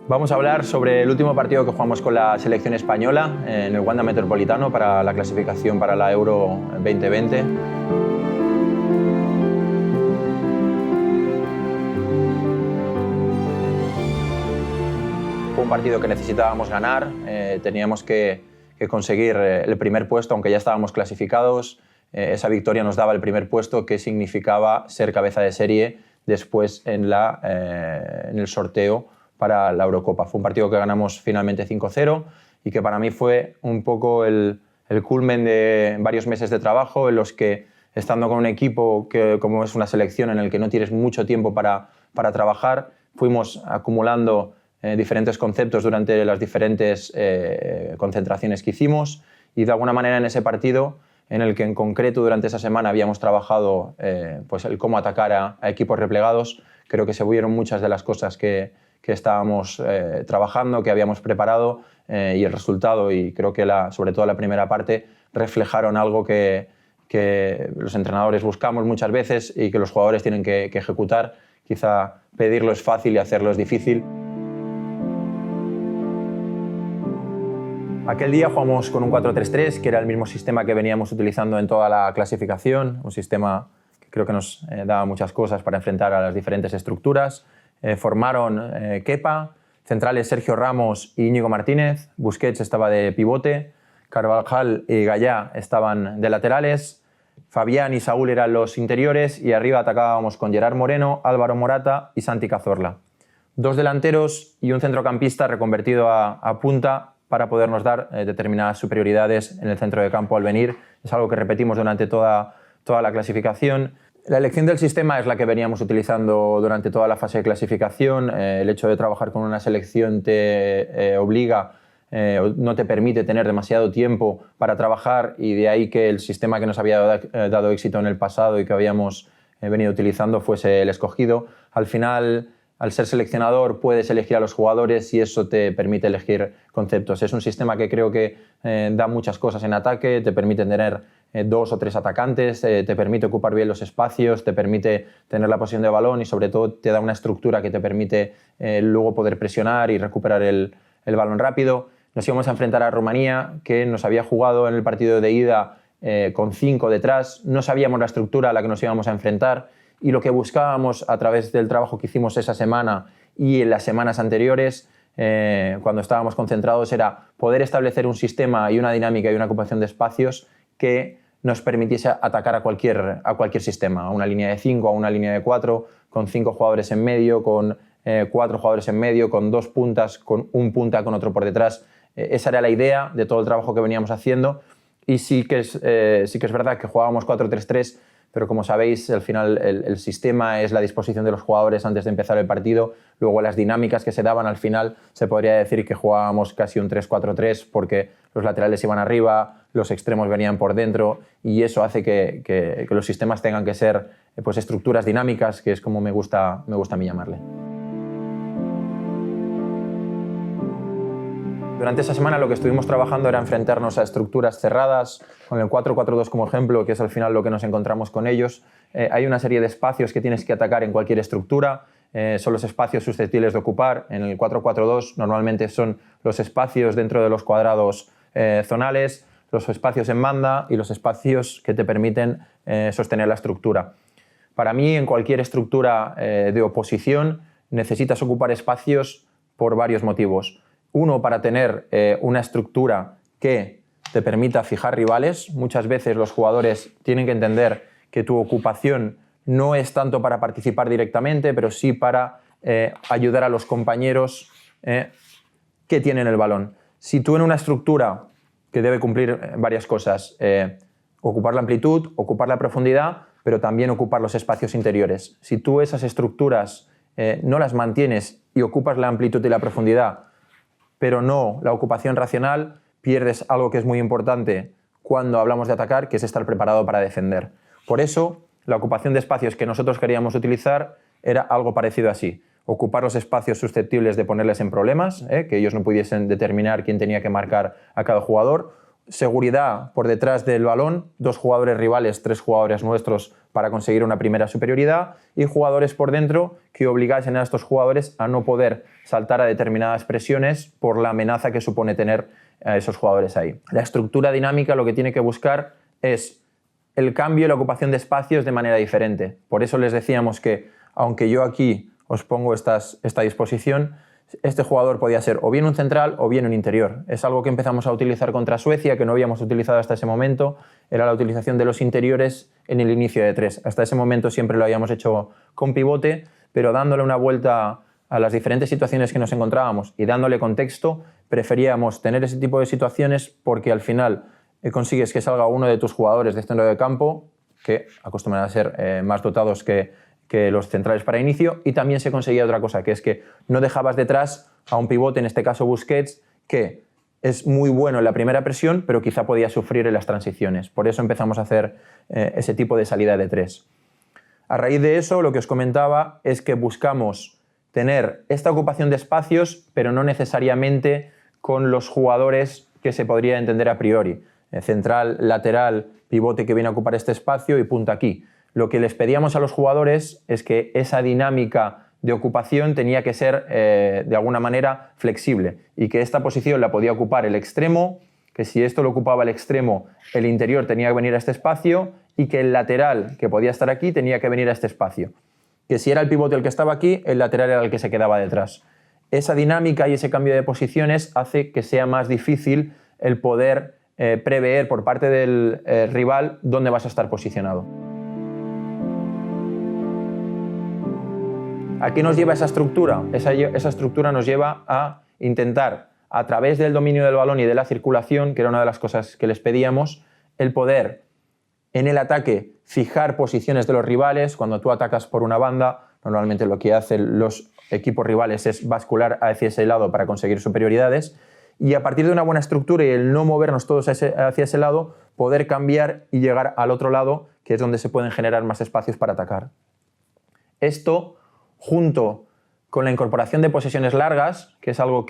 Vamos a hablar sobre el último partido que jugamos con la selección española en el Wanda Metropolitano para la clasificación para la Euro 2020. Fue un partido que necesitábamos ganar, teníamos que conseguir el primer puesto, aunque ya estábamos clasificados. Esa victoria nos daba el primer puesto, que significaba ser cabeza de serie después en el sorteo para la Eurocopa. Fue un partido que ganamos finalmente 5-0 y que para mí fue un poco el culmen de varios meses de trabajo en los que, estando con un equipo que, como es una selección en el que no tienes mucho tiempo para trabajar, fuimos acumulando diferentes conceptos durante las diferentes concentraciones que hicimos, y de alguna manera en ese partido, en el que en concreto durante esa semana habíamos trabajado pues el cómo atacar a equipos replegados, creo que se vieron muchas de las cosas que estábamos trabajando, que habíamos preparado, y el resultado, y creo que sobre todo la primera parte, reflejaron algo que los entrenadores buscamos muchas veces y que los jugadores tienen que ejecutar. Quizá pedirlo es fácil y hacerlo es difícil. Aquel día jugamos con un 4-3-3, que era el mismo sistema que veníamos utilizando en toda la clasificación, un sistema que creo que nos daba muchas cosas para enfrentar a las diferentes estructuras. Formaron Kepa, centrales Sergio Ramos y Íñigo Martínez, Busquets estaba de pivote, Carvajal y Gallá estaban de laterales, Fabián y Saúl eran los interiores, y arriba atacábamos con Gerard Moreno, Álvaro Morata y Santi Cazorla. Dos delanteros y un centrocampista reconvertido a punta para podernos dar determinadas superioridades en el centro de campo al venir. Es algo que repetimos durante toda la clasificación. La elección del sistema es la que veníamos utilizando durante toda la fase de clasificación. El hecho de trabajar con una selección te obliga, no te permite tener demasiado tiempo para trabajar, y de ahí que el sistema que nos había dado éxito en el pasado y que habíamos venido utilizando fuese el escogido. Al final, al ser seleccionador, puedes elegir a los jugadores y eso te permite elegir conceptos. Es un sistema que creo que da muchas cosas en ataque, te permite tener 2 o 3 atacantes, te permite ocupar bien los espacios, te permite tener la posesión de balón y sobre todo te da una estructura que te permite luego poder presionar y recuperar el balón rápido. Nos íbamos a enfrentar a Rumanía, que nos había jugado en el partido de ida con 5 detrás. No sabíamos la estructura a la que nos íbamos a enfrentar, y lo que buscábamos a través del trabajo que hicimos esa semana y en las semanas anteriores, cuando estábamos concentrados, era poder establecer un sistema y una dinámica y una ocupación de espacios que nos permitiese atacar a cualquier sistema, a una línea de 5, a una línea de 4, con 5 jugadores en medio, con 4 jugadores en medio, con 2 puntas, con un punta con otro por detrás. Esa era la idea de todo el trabajo que veníamos haciendo, y sí que es verdad que jugábamos 4-3-3, pero como sabéis, al final el sistema es la disposición de los jugadores antes de empezar el partido. Luego las dinámicas que se daban al final, se podría decir que jugábamos casi un 3-4-3, porque los laterales iban arriba, los extremos venían por dentro, y eso hace que los sistemas tengan que ser pues estructuras dinámicas, que es como me gusta a mí llamarle. Durante esa semana lo que estuvimos trabajando era enfrentarnos a estructuras cerradas, con el 4-4-2 como ejemplo, que es al final lo que nos encontramos con ellos. Hay una serie de espacios que tienes que atacar en cualquier estructura, son los espacios susceptibles de ocupar. En el 4-4-2 normalmente son los espacios dentro de los cuadrados zonales, los espacios en banda y los espacios que te permiten sostener la estructura. Para mí, en cualquier estructura de oposición necesitas ocupar espacios por varios motivos. Uno, para tener una estructura que te permita fijar rivales. Muchas veces los jugadores tienen que entender que tu ocupación no es tanto para participar directamente, pero sí para ayudar a los compañeros que tienen el balón. Si tú en una estructura que debe cumplir varias cosas, ocupar la amplitud, ocupar la profundidad, pero también ocupar los espacios interiores. Si tú esas estructuras no las mantienes y ocupas la amplitud y la profundidad, pero no la ocupación racional, pierdes algo que es muy importante cuando hablamos de atacar, que es estar preparado para defender. Por eso, la ocupación de espacios que nosotros queríamos utilizar era algo parecido así. Ocupar los espacios susceptibles de ponerles en problemas, que ellos no pudiesen determinar quién tenía que marcar a cada jugador, seguridad por detrás del balón, 2 jugadores rivales, 3 jugadores nuestros para conseguir una primera superioridad y jugadores por dentro que obligasen a estos jugadores a no poder saltar a determinadas presiones por la amenaza que supone tener a esos jugadores ahí. La estructura dinámica lo que tiene que buscar es el cambio y la ocupación de espacios de manera diferente. Por eso les decíamos que, aunque yo aquí os pongo esta disposición, este jugador podía ser o bien un central o bien un interior. Es algo que empezamos a utilizar contra Suecia, que no habíamos utilizado hasta ese momento, era la utilización de los interiores en el inicio de 3. Hasta ese momento siempre lo habíamos hecho con pivote, pero dándole una vuelta a las diferentes situaciones que nos encontrábamos y dándole contexto, preferíamos tener ese tipo de situaciones porque al final consigues que salga uno de tus jugadores de centro de campo, que acostumbran a ser más dotados que los centrales para inicio, y también se conseguía otra cosa, que es que no dejabas detrás a un pivote, en este caso Busquets, que es muy bueno en la primera presión, pero quizá podía sufrir en las transiciones. Por eso empezamos a hacer ese tipo de salida de 3. A raíz de eso, lo que os comentaba es que buscamos tener esta ocupación de espacios, pero no necesariamente con los jugadores que se podría entender a priori. Central, lateral, pivote que viene a ocupar este espacio y punta aquí. Lo que les pedíamos a los jugadores es que esa dinámica de ocupación tenía que ser de alguna manera flexible y que esta posición la podía ocupar el extremo, que si esto lo ocupaba el extremo, el interior tenía que venir a este espacio y que el lateral, que podía estar aquí, tenía que venir a este espacio. Que si era el pivote el que estaba aquí, el lateral era el que se quedaba detrás. Esa dinámica y ese cambio de posiciones hace que sea más difícil el poder prever por parte del rival dónde vas a estar posicionado. ¿A qué nos lleva esa estructura? Esa estructura nos lleva a intentar, a través del dominio del balón y de la circulación, que era una de las cosas que les pedíamos, el poder en el ataque fijar posiciones de los rivales. Cuando tú atacas por una banda, normalmente lo que hacen los equipos rivales es bascular hacia ese lado para conseguir superioridades, y a partir de una buena estructura y el no movernos todos hacia ese lado, poder cambiar y llegar al otro lado, que es donde se pueden generar más espacios para atacar. Esto, junto con la incorporación de posesiones largas, que es algo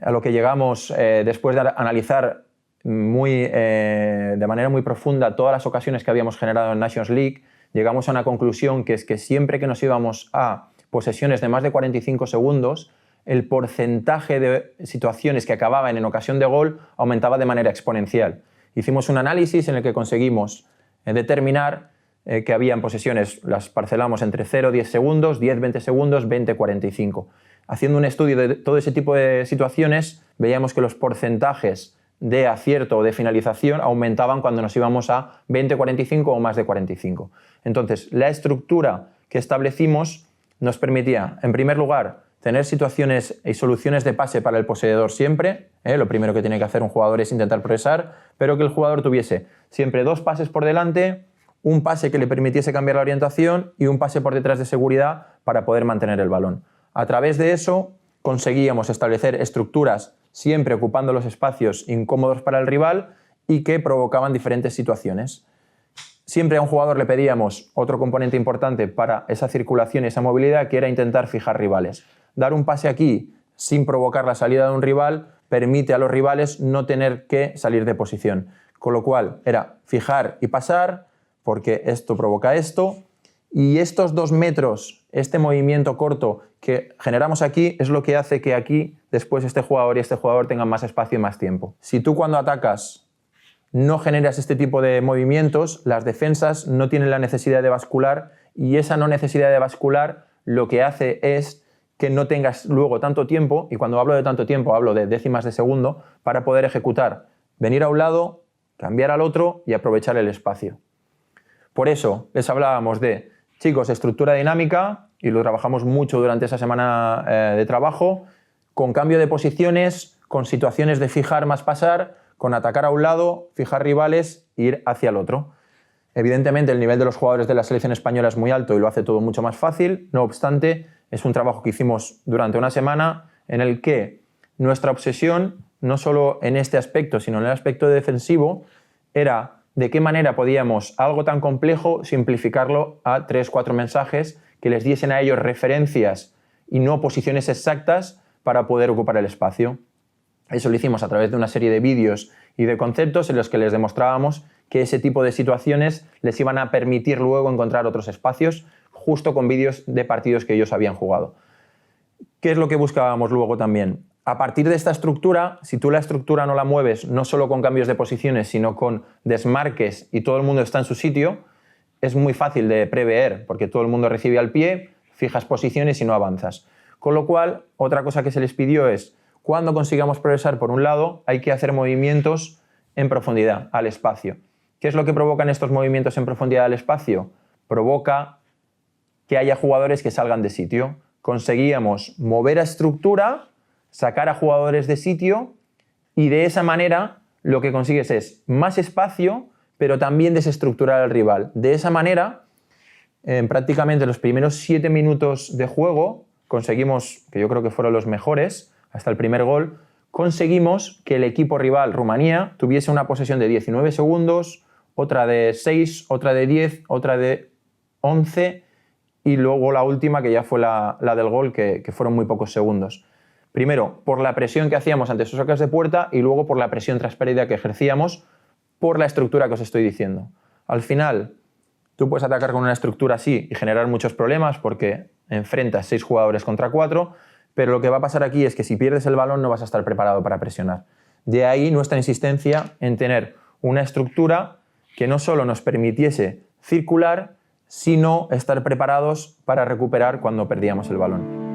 a lo que llegamos después de analizar de manera muy profunda todas las ocasiones que habíamos generado en Nations League, llegamos a una conclusión, que es que siempre que nos íbamos a posesiones de más de 45 segundos, el porcentaje de situaciones que acababan en ocasión de gol aumentaba de manera exponencial. Hicimos un análisis en el que conseguimos determinar que habían posesiones, las parcelamos entre 0-10 segundos, 10-20 segundos, 20-45. Haciendo un estudio de todo ese tipo de situaciones, veíamos que los porcentajes de acierto o de finalización aumentaban cuando nos íbamos a 20-45 o más de 45. Entonces, la estructura que establecimos nos permitía, en primer lugar, tener situaciones y soluciones de pase para el poseedor siempre. Lo primero que tiene que hacer un jugador es intentar progresar, pero que el jugador tuviese siempre 2 pases por delante, un pase que le permitiese cambiar la orientación y un pase por detrás de seguridad para poder mantener el balón. A través de eso conseguíamos establecer estructuras siempre ocupando los espacios incómodos para el rival y que provocaban diferentes situaciones. Siempre a un jugador le pedíamos otro componente importante para esa circulación y esa movilidad, que era intentar fijar rivales. Dar un pase aquí sin provocar la salida de un rival permite a los rivales no tener que salir de posición. Con lo cual era fijar y pasar, porque esto provoca esto, y estos 2 metros, este movimiento corto que generamos aquí, es lo que hace que aquí después este jugador y este jugador tengan más espacio y más tiempo. Si tú cuando atacas no generas este tipo de movimientos, las defensas no tienen la necesidad de bascular, y esa no necesidad de bascular lo que hace es que no tengas luego tanto tiempo, y cuando hablo de tanto tiempo hablo de décimas de segundo, para poder ejecutar, venir a un lado, cambiar al otro y aprovechar el espacio. Por eso les hablábamos de, chicos, estructura dinámica, y lo trabajamos mucho durante esa semana de trabajo, con cambio de posiciones, con situaciones de fijar más pasar, con atacar a un lado, fijar rivales e ir hacia el otro. Evidentemente el nivel de los jugadores de la selección española es muy alto y lo hace todo mucho más fácil. No obstante, es un trabajo que hicimos durante una semana en el que nuestra obsesión, no solo en este aspecto, sino en el aspecto defensivo, era de qué manera podíamos algo tan complejo simplificarlo a 3-4 mensajes que les diesen a ellos referencias y no posiciones exactas para poder ocupar el espacio. Eso lo hicimos a través de una serie de vídeos y de conceptos en los que les demostrábamos que ese tipo de situaciones les iban a permitir luego encontrar otros espacios justo con vídeos de partidos que ellos habían jugado. ¿Qué es lo que buscábamos luego también? A partir de esta estructura, si tú la estructura no la mueves no solo con cambios de posiciones, sino con desmarques y todo el mundo está en su sitio, es muy fácil de prever porque todo el mundo recibe al pie, fijas posiciones y no avanzas. Con lo cual, otra cosa que se les pidió es, cuando consigamos progresar por un lado, hay que hacer movimientos en profundidad, al espacio. ¿Qué es lo que provocan estos movimientos en profundidad al espacio? Provoca que haya jugadores que salgan de sitio. Conseguíamos mover a estructura, sacar a jugadores de sitio y de esa manera lo que consigues es más espacio, pero también desestructurar al rival. De esa manera, en prácticamente los primeros 7 minutos de juego, conseguimos, que yo creo que fueron los mejores, hasta el primer gol, conseguimos que el equipo rival, Rumanía, tuviese una posesión de 19 segundos, otra de 6, otra de 10, otra de 11 y luego la última, que ya fue la del gol, que fueron muy pocos segundos. Primero, por la presión que hacíamos ante sus saques de puerta y luego por la presión tras pérdida que ejercíamos por la estructura que os estoy diciendo. Al final, tú puedes atacar con una estructura así y generar muchos problemas porque enfrentas 6 jugadores contra 4, pero lo que va a pasar aquí es que si pierdes el balón no vas a estar preparado para presionar. De ahí nuestra insistencia en tener una estructura que no solo nos permitiese circular, sino estar preparados para recuperar cuando perdíamos el balón.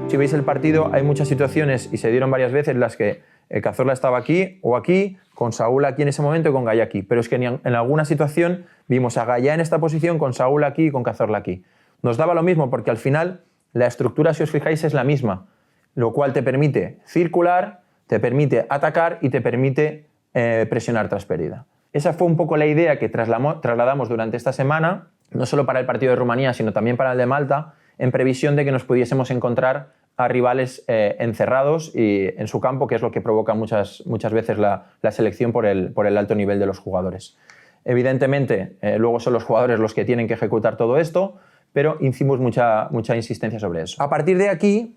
Si veis el partido, hay muchas situaciones, y se dieron varias veces, en las que Cazorla estaba aquí o aquí, con Saúl aquí en ese momento y con Gaya aquí. Pero es que en alguna situación vimos a Gaya en esta posición, con Saúl aquí y con Cazorla aquí. Nos daba lo mismo porque al final la estructura, si os fijáis, es la misma, lo cual te permite circular, te permite atacar y te permite presionar tras pérdida. Esa fue un poco la idea que trasladamos durante esta semana, no solo para el partido de Rumanía, sino también para el de Malta, en previsión de que nos pudiésemos encontrar a rivales encerrados y en su campo, que es lo que provoca muchas veces la selección por el alto nivel de los jugadores. Evidentemente, luego son los jugadores los que tienen que ejecutar todo esto, pero hicimos mucha insistencia sobre eso. A partir de aquí,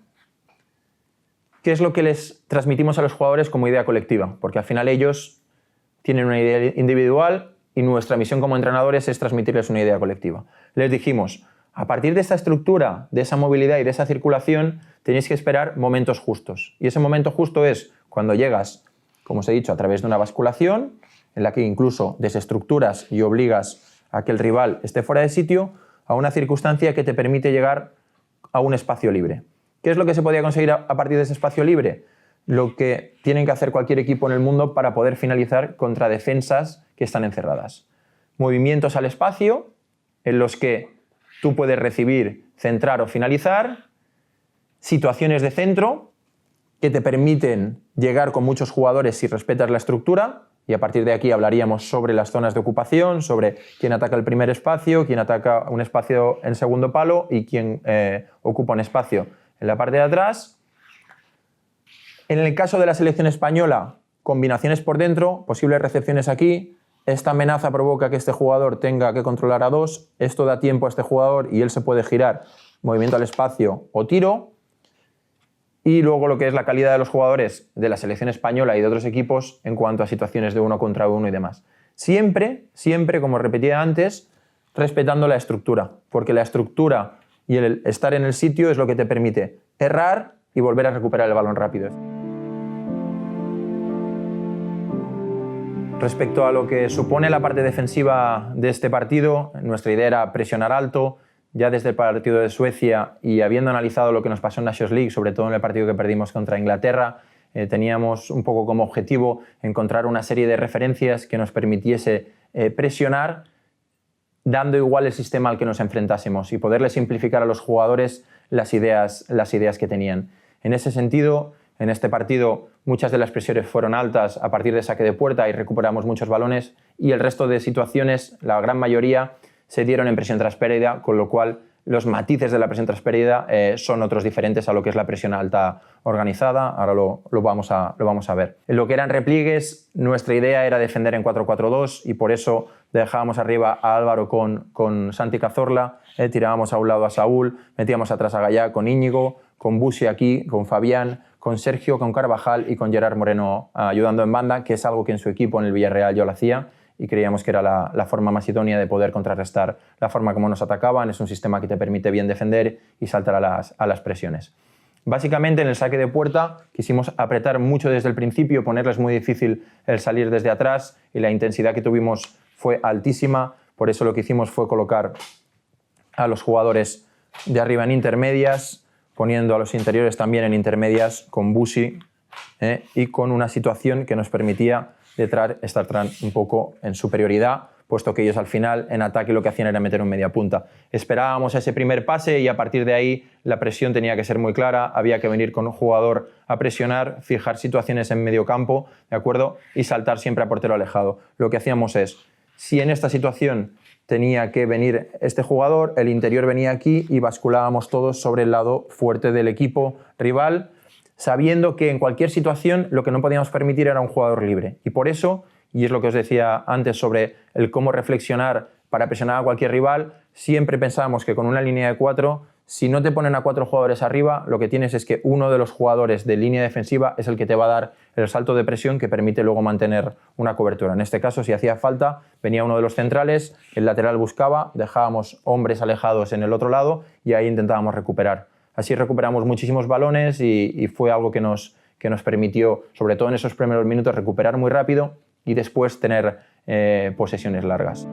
¿qué es lo que les transmitimos a los jugadores como idea colectiva? Porque al final ellos tienen una idea individual y nuestra misión como entrenadores es transmitirles una idea colectiva. Les dijimos, a partir de esta estructura, de esa movilidad y de esa circulación, tenéis que esperar momentos justos. Y ese momento justo es cuando llegas, como os he dicho, a través de una basculación, en la que incluso desestructuras y obligas a que el rival esté fuera de sitio, a una circunstancia que te permite llegar a un espacio libre. ¿Qué es lo que se podía conseguir a partir de ese espacio libre? Lo que tienen que hacer cualquier equipo en el mundo para poder finalizar contra defensas que están encerradas. Movimientos al espacio en los que tú puedes recibir, centrar o finalizar, situaciones de centro que te permiten llegar con muchos jugadores si respetas la estructura, y a partir de aquí hablaríamos sobre las zonas de ocupación, sobre quién ataca el primer espacio, quién ataca un espacio en segundo palo y quién ocupa un espacio en la parte de atrás. En el caso de la selección española, combinaciones por dentro, posibles recepciones aquí. Esta amenaza provoca que este jugador tenga que controlar a 2, esto da tiempo a este jugador y él se puede girar, movimiento al espacio o tiro. Y luego lo que es la calidad de los jugadores de la selección española y de otros equipos en cuanto a situaciones de 1 contra 1 y demás. Siempre, como repetía antes, respetando la estructura, porque la estructura y el estar en el sitio es lo que te permite errar y volver a recuperar el balón rápido. Respecto a lo que supone la parte defensiva de este partido, nuestra idea era presionar alto. Ya desde el partido de Suecia y habiendo analizado lo que nos pasó en Nations League, sobre todo en el partido que perdimos contra Inglaterra, teníamos un poco como objetivo encontrar una serie de referencias que nos permitiese presionar, dando igual el sistema al que nos enfrentásemos y poderle simplificar a los jugadores las ideas que tenían. En ese sentido, en este partido muchas de las presiones fueron altas a partir de saque de puerta y recuperamos muchos balones, y el resto de situaciones, la gran mayoría, se dieron en presión tras pérdida, con lo cual los matices de la presión tras pérdida son otros diferentes a lo que es la presión alta organizada. Ahora lo vamos a ver. En lo que eran repliegues, nuestra idea era defender en 4-4-2 y por eso dejábamos arriba a Álvaro con Santi Cazorla, tirábamos a un lado a Saúl, metíamos atrás a Gaya con Íñigo, con Busi aquí, con Fabián, con Sergio, con Carvajal y con Gerard Moreno ayudando en banda, que es algo que en su equipo en el Villarreal yo lo hacía y creíamos que era la forma más idónea de poder contrarrestar la forma como nos atacaban. Es un sistema que te permite bien defender y saltar a las presiones. Básicamente en el saque de puerta quisimos apretar mucho desde el principio, ponerles muy difícil el salir desde atrás y la intensidad que tuvimos fue altísima. Por eso lo que hicimos fue colocar a los jugadores de arriba en intermedias, poniendo a los interiores también en intermedias con Busi y con una situación que nos permitía estar un poco en superioridad, puesto que ellos al final en ataque lo que hacían era meter un media punta. Esperábamos ese primer pase y a partir de ahí la presión tenía que ser muy clara, había que venir con un jugador a presionar, fijar situaciones en medio campo, ¿de acuerdo? Y saltar siempre a portero alejado. Lo que hacíamos es, si en esta situación tenía que venir este jugador, el interior venía aquí y basculábamos todos sobre el lado fuerte del equipo rival, sabiendo que en cualquier situación lo que no podíamos permitir era un jugador libre. Y por eso, y es lo que os decía antes sobre el cómo reflexionar para presionar a cualquier rival, siempre pensábamos que con una línea de 4, si no te ponen a 4 jugadores arriba, lo que tienes es que uno de los jugadores de línea defensiva es el que te va a dar el salto de presión que permite luego mantener una cobertura. En este caso, si hacía falta, venía uno de los centrales, el lateral buscaba, dejábamos hombres alejados en el otro lado y ahí intentábamos recuperar. Así recuperamos muchísimos balones y fue algo que nos permitió, sobre todo en esos primeros minutos, recuperar muy rápido y después tener posesiones largas.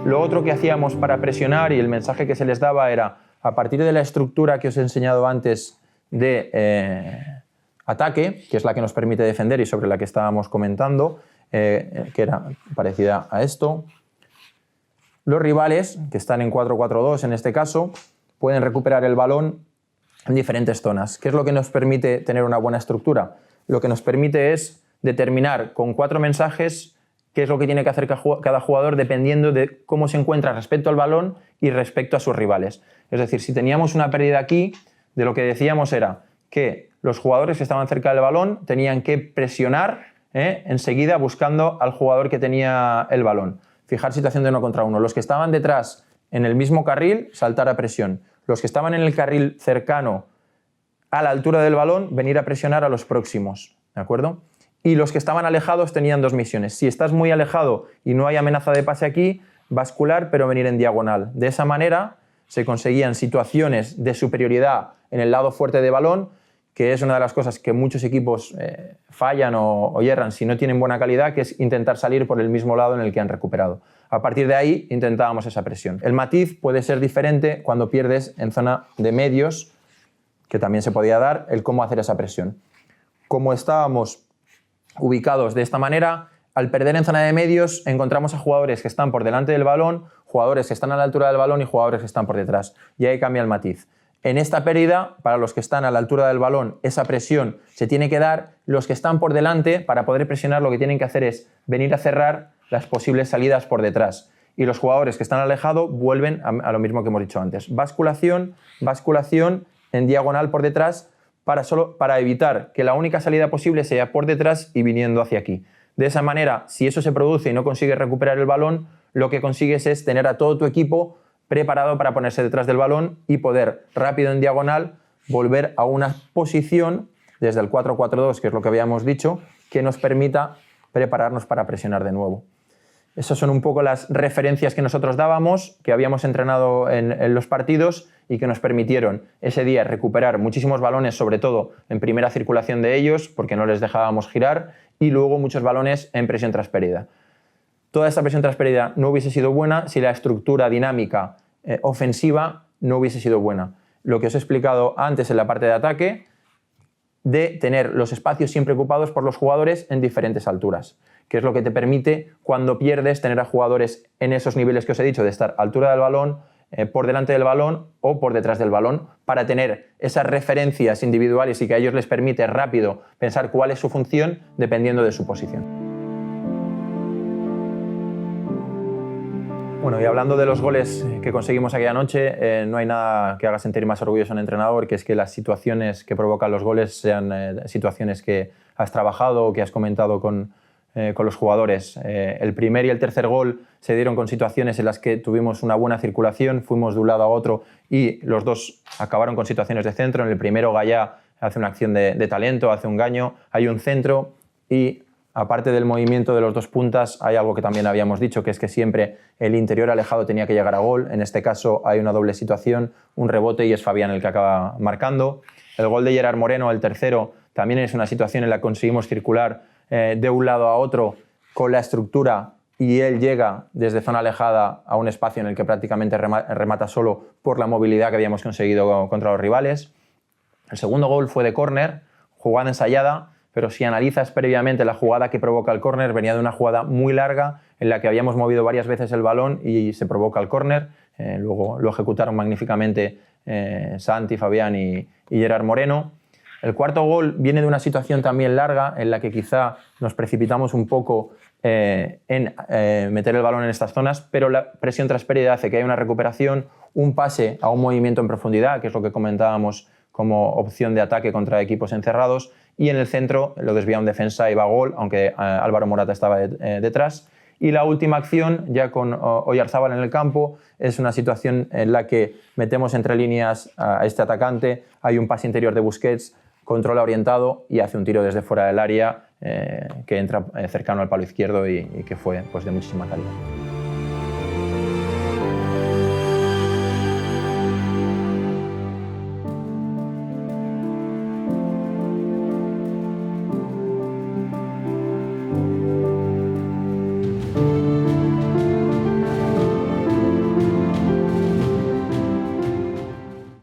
Lo otro que hacíamos para presionar y el mensaje que se les daba era, a partir de la estructura que os he enseñado antes de ataque, que es la que nos permite defender y sobre la que estábamos comentando, que era parecida a esto, los rivales, que están en 4-4-2 en este caso, pueden recuperar el balón en diferentes zonas. ¿Qué es lo que nos permite tener una buena estructura? Lo que nos permite es determinar con 4 mensajes qué es lo que tiene que hacer cada jugador dependiendo de cómo se encuentra respecto al balón y respecto a sus rivales. Es decir, si teníamos una pérdida aquí, de lo que decíamos era que los jugadores que estaban cerca del balón tenían que presionar enseguida buscando al jugador que tenía el balón. Fijar situación de 1 contra 1. Los que estaban detrás en el mismo carril, saltar a presión. Los que estaban en el carril cercano a la altura del balón, venir a presionar a los próximos, ¿de acuerdo? Y los que estaban alejados tenían 2 misiones. Si estás muy alejado y no hay amenaza de pase aquí, bascular pero venir en diagonal. De esa manera se conseguían situaciones de superioridad en el lado fuerte de balón, que es una de las cosas que muchos equipos fallan o hierran si no tienen buena calidad, que es intentar salir por el mismo lado en el que han recuperado. A partir de ahí intentábamos esa presión. El matiz puede ser diferente cuando pierdes en zona de medios, que también se podía dar, el cómo hacer esa presión. Como estábamos ubicados de esta manera, al perder en zona de medios encontramos a jugadores que están por delante del balón, jugadores que están a la altura del balón y jugadores que están por detrás. Y ahí cambia el matiz. En esta pérdida, para los que están a la altura del balón, esa presión se tiene que dar. Los que están por delante, para poder presionar, lo que tienen que hacer es venir a cerrar las posibles salidas por detrás. Y los jugadores que están alejados vuelven a lo mismo que hemos dicho antes. Basculación, basculación en diagonal por detrás para evitar que la única salida posible sea por detrás y viniendo hacia aquí. De esa manera, si eso se produce y no consigues recuperar el balón, lo que consigues es tener a todo tu equipo preparado para ponerse detrás del balón y poder rápido en diagonal volver a una posición desde el 4-4-2, que es lo que habíamos dicho, que nos permita prepararnos para presionar de nuevo. Esas son un poco las referencias que nosotros dábamos, que habíamos entrenado en los partidos y que nos permitieron ese día recuperar muchísimos balones, sobre todo en primera circulación de ellos, porque no les dejábamos girar, y luego muchos balones en presión tras pérdida. Toda esta presión tras pérdida no hubiese sido buena si la estructura dinámica ofensiva no hubiese sido buena. Lo que os he explicado antes en la parte de ataque, de tener los espacios siempre ocupados por los jugadores en diferentes alturas, que es lo que te permite, cuando pierdes, tener a jugadores en esos niveles que os he dicho, de estar a altura del balón, por delante del balón o por detrás del balón, para tener esas referencias individuales y que a ellos les permite rápido pensar cuál es su función dependiendo de su posición. Bueno, y hablando de los goles que conseguimos aquella noche, no hay nada que haga sentir más orgulloso a un entrenador, que es que las situaciones que provocan los goles sean situaciones que has trabajado o que has comentado con con los jugadores. El primer y el tercer gol se dieron con situaciones en las que tuvimos una buena circulación, fuimos de un lado a otro y los dos acabaron con situaciones de centro. En el primero Gallá hace una acción de talento, hace un gaño, hay un centro y aparte del movimiento de los dos puntas hay algo que también habíamos dicho, que es que siempre el interior alejado tenía que llegar a gol. En este caso hay una doble situación, un rebote y es Fabián el que acaba marcando. El gol de Gerard Moreno, el tercero, también es una situación en la que conseguimos circular de un lado a otro con la estructura y él llega desde zona alejada a un espacio en el que prácticamente remata solo por la movilidad que habíamos conseguido contra los rivales. El segundo gol fue de córner, jugada ensayada, pero si analizas previamente la jugada que provoca el córner, venía de una jugada muy larga en la que habíamos movido varias veces el balón y se provoca el córner. Luego lo ejecutaron magníficamente Santi, Fabián y Gerard Moreno. El cuarto gol viene de una situación también larga en la que quizá nos precipitamos un poco en meter el balón en estas zonas, pero la presión tras pérdida hace que haya una recuperación, un pase a un movimiento en profundidad, que es lo que comentábamos como opción de ataque contra equipos encerrados, y en el centro lo desvía un defensa y va a gol, aunque Álvaro Morata estaba detrás. Y la última acción, ya con Oyarzábal en el campo, es una situación en la que metemos entre líneas a este atacante, hay un pase interior de Busquets, controla orientado y hace un tiro desde fuera del área que entra cercano al palo izquierdo y que fue pues, de muchísima calidad.